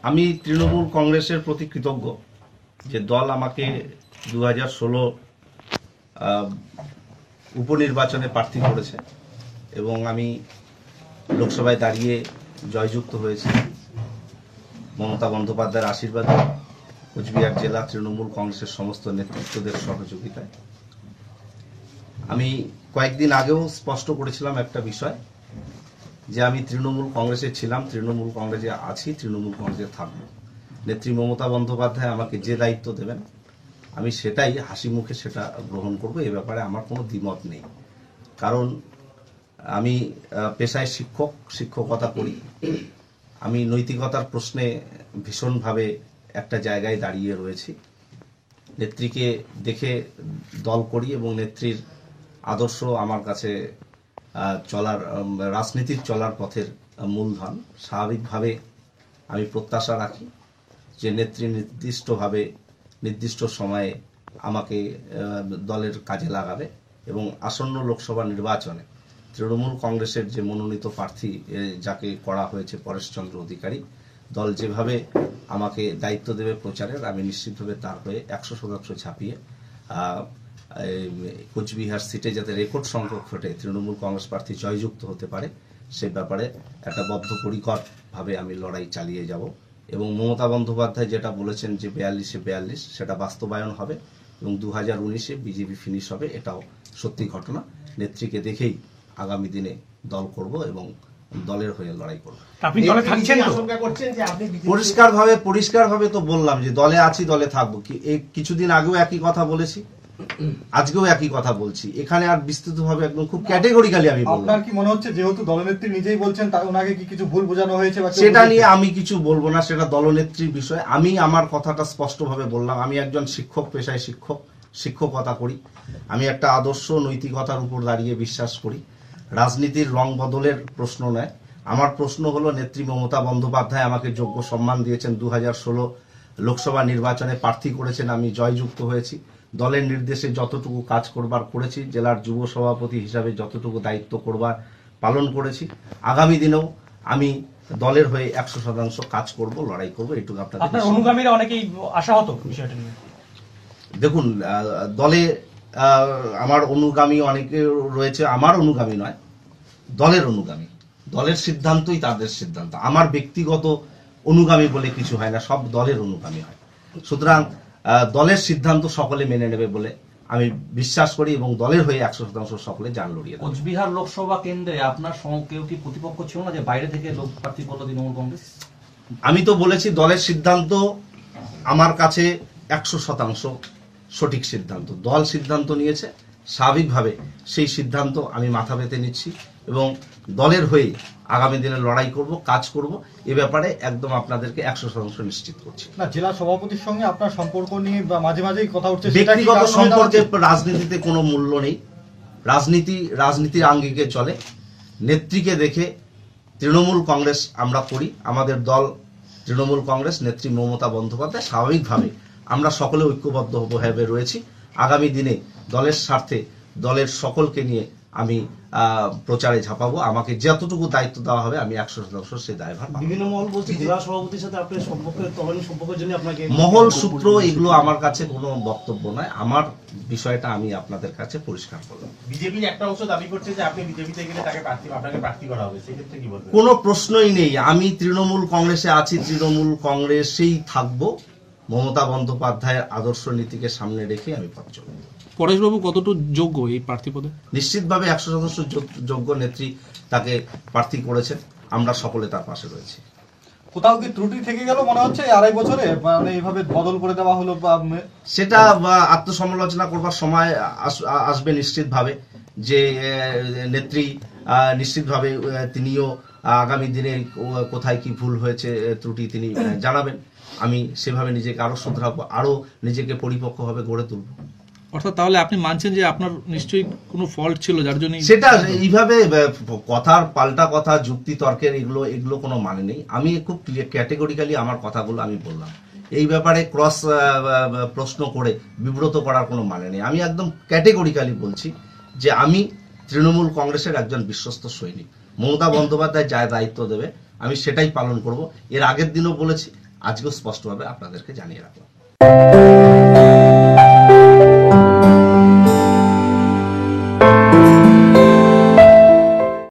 আমি তৃণমূল কংগ্রেসের প্রতি কৃতজ্ঞ যে দল আমাকে 2016 উপনির্বাচনে প্রার্থী করেছে এবং আমি লোকসভায় দাঁড়িয়ে জয়যুক্ত হয়েছি মমতা বন্দ্যোপাধ্যায়ের আশীর্বাদে, কোচবিহার জেলা তৃণমূল কংগ্রেসের সমস্ত নেতৃত্বদের সহযোগিতায়। আমি কয়েকদিন আগেও স্পষ্ট করেছিলাম একটা বিষয়, যে আমি তৃণমূল কংগ্রেসে ছিলাম, তৃণমূল কংগ্রেসে আছি, তৃণমূল কংগ্রেসে থাকবো। নেত্রী মমতা বন্দ্যোপাধ্যায় আমাকে যে দায়িত্ব দেবেন আমি সেটাই হাসি মুখে সেটা গ্রহণ করব। এ ব্যাপারে আমার কোনো দ্বিমত নেই, কারণ আমি পেশায় শিক্ষকতা করি। আমি নৈতিকতার প্রশ্নে ভীষণভাবে একটা জায়গায় দাঁড়িয়ে রয়েছি। নেত্রীকে দেখে দল করি এবং নেত্রীর আদর্শ আমার কাছে চলার, রাজনীতির চলার পথের মূলধন। স্বাভাবিকভাবে আমি প্রত্যাশা রাখি যে নেত্রী নির্দিষ্ট সময়ে আমাকে দলের কাজে লাগাবে এবং আসন্ন লোকসভা নির্বাচনে তৃণমূল কংগ্রেসের যে মনোনীত প্রার্থী যাকে করা হয়েছে পরেশচন্দ্র অধিকারী, দল যেভাবে আমাকে দায়িত্ব দেবে প্রচারের, আমি নিশ্চিতভাবে তার হয়ে 100% ছাপিয়ে কোচবিহার সিটে যাতে রেকর্ড সংখ্যক ভোটে তৃণমূল কংগ্রেস প্রার্থী জয়যুক্ত হতে পারে সে ব্যাপারে একটা বদ্ধপরিকরভাবে আমি লড়াই চালিয়ে যাব। এবং মমতা বন্দ্যোপাধ্যায় যেটা বলেছেন যে 42-এ 42 সেটা বাস্তবায়ন হবে এবং 2019-এ বিজেপি ফিনিশ হবে, এটাও সত্যি ঘটনা। নেত্রীকে দেখেই আগামী দিনে দল করব এবং দলের হয়ে লড়াই করব। আপনি দলে থাকছেন তো? পরিষ্কারভাবে তো বললাম যে দলে আছি, দলে থাকবো। কিছুদিন আগেও একই কথা বলেছি, আজকেও একই কথা বলছি। এখানে আর বিস্তৃতভাবে একদম খুব ক্যাটেগরিক্যালি আমি বলবো। আপনার কি মনে হচ্ছে যেহেতু দলনেত্রী নিজেই বলছেন তার ওনাকে কি কিছু ভুল বোঝানো হয়েছে? সেটা নিয়ে আমি কিছু বলবো না, সেটা দলনেত্রীর বিষয়। আমি আমার কথাটা স্পষ্টভাবে বললাম। আমি একজন শিক্ষক, পেশায় শিক্ষকতা করি। আমি একটা আদর্শ নৈতিকতার উপর দাঁড়িয়ে বিশ্বাস করি। রাজনীতির রং বদলের প্রশ্ন নয়। আমার প্রশ্ন হলো, নেত্রী মমতা বন্দ্যোপাধ্যায় আমাকে যোগ্য সম্মান দিয়েছেন, 2016 লোকসভা নির্বাচনে প্রার্থী করেছেন, আমি জয়যুক্ত হয়েছি। দলের নির্দেশে যতটুকু কাজ করবার করেছি, জেলার যুব সভাপতি হিসাবে যতটুকু দায়িত্ব করবার পালন করেছি, আগামী দিনেও আমি দলের হয়ে 100% কাজ করব, লড়াই করব। এটুকু আপনার অনুগামীরা অনেকেই আশাহত বিষয়টা নিয়ে। দেখুন, দলে আমার অনুগামী অনেকে রয়েছে। আমার অনুগামী নয়, দলের অনুগামী। দলের সিদ্ধান্তই তাদের সিদ্ধান্ত। আমার ব্যক্তিগত অনুগামী বলে কিছু হয় না, সব দলের অনুগামী হয়। সুতরাং দলের সিদ্ধান্ত সকলে মেনে নেবে বলে আমি বিশ্বাস করি এবং দলের হয়ে 100% সকলে জান লড়িয়ে। কোচবিহার লোকসভা কেন্দ্রে আপনার কেউ কি প্রতিপক্ষ ছিল না, যে বাইরে থেকে লোক প্রার্থী করলো তৃণমূল কংগ্রেস? আমি তো বলেছি দলের সিদ্ধান্ত আমার কাছে 100% সঠিক সিদ্ধান্ত। দল সিদ্ধান্ত নিয়েছে, স্বাভাবিকভাবে সেই সিদ্ধান্ত আমি মাথা পেতে নিচ্ছি এবং দলের হয়ে আগামী দিনে লড়াই করব, কাজ করব। এ ব্যাপারে একদম আপনাদেরকে 100% নিশ্চিত করছি। না, জেলা সভাপতির সঙ্গে আপনার সম্পর্ক নিয়ে মাঝে মাঝেই কথা উঠছে। ব্যক্তিগত সম্পর্কে রাজনীতিতে কোনো মূল্য নেই। রাজনীতির আঙ্গিকে চলে। নেত্রীকে দেখে তৃণমূল কংগ্রেস আমরা করি, আমাদের দল তৃণমূল কংগ্রেস, নেত্রী মমতা বন্দ্যোপাধ্যায়। স্বাভাবিকভাবে আমরা সকলে ঐক্যবদ্ধভাবে রয়েছি। আগামী দিনে দলের স্বার্থে দলের সকলকে নিয়ে আমি প্রচারে ঝাঁপাবো। আমাকে যতটুকু দায়িত্ব দেওয়া হবে আমি 100% সেই দায়ভার। বিভিন্ন মহল বলছে জেলা সভাপতির সাথে আপনার সম্পর্কের জন্য আপনাকে মহল সূত্র এগুলো আমার কাছে কোনো বক্তব্য নয়। আমার বিষয়টা আমি আপনাদের কাছে পরিষ্কার করলাম। বিজেপির একটা অংশ দাবি করছে যে আপনি বিজেপিতে গেলে আপনাকে প্রার্থী করা হবে, সেক্ষেত্রে কি বলবেন? কোনো প্রশ্নই নেই। আমি তৃণমূল কংগ্রেসে আছি, তৃণমূল কংগ্রেসেই থাকবো। মমতা বন্দ্যোপাধ্যায়ের আদর্শ নীতিকে সামনে রেখে আমি পথ চলব। পরেশবাবু কতটুকু যোগ্য এই প্রার্থী পদে? নিশ্চিতভাবে 100% যোগ্য। নেত্রী তাকে প্রার্থী করেছেন, আমরা সকলে তার পাশে রয়েছি। কোথাও কি ত্রুটি থেকে গেল মনে হচ্ছে 2.5 বছরে, মানে এইভাবে বদল করে দেওয়া হলো? সেটা আত্মসমালোচনা করবার সময় আসবে নিশ্চিতভাবে, যে নেত্রী নিশ্চিতভাবে তিনিও আগামী দিনে কোথায় কি ভুল হয়েছে, ত্রুটি তিনি জানাবেন। আমি সেভাবে নিজেকে আরো শুধরাবো, আরো নিজেকে পরিপক্কভাবে গড়ে তুলব। অর্থাৎ তাহলে আপনি মানছেন যে আপনার নিশ্চয়ই কোনো ফল্ট ছিল, যার জন্য সেটা এইভাবে কথার পাল্টা কথা, যুক্তি তর্কের এগুলো কোনো মানে নেই। আমি খুব ক্যাটেগরিক্যালি আমার কথাগুলো আমি বললাম। এই ব্যাপারে ক্রস প্রশ্ন করে বিব্রত করার কোনো মানে নেই। আমি একদম ক্যাটেগরিক্যালি বলছি যে আমি তৃণমূল কংগ্রেসের একজন বিশ্বস্ত সৈনিক। মমতা বন্দ্যোপাধ্যায় যা দায়িত্ব দেবে আমি সেটাই পালন করব। এর আগের দিনও বলেছি, আজকেও স্পষ্টভাবে আপনাদেরকে জানিয়ে রাখলাম।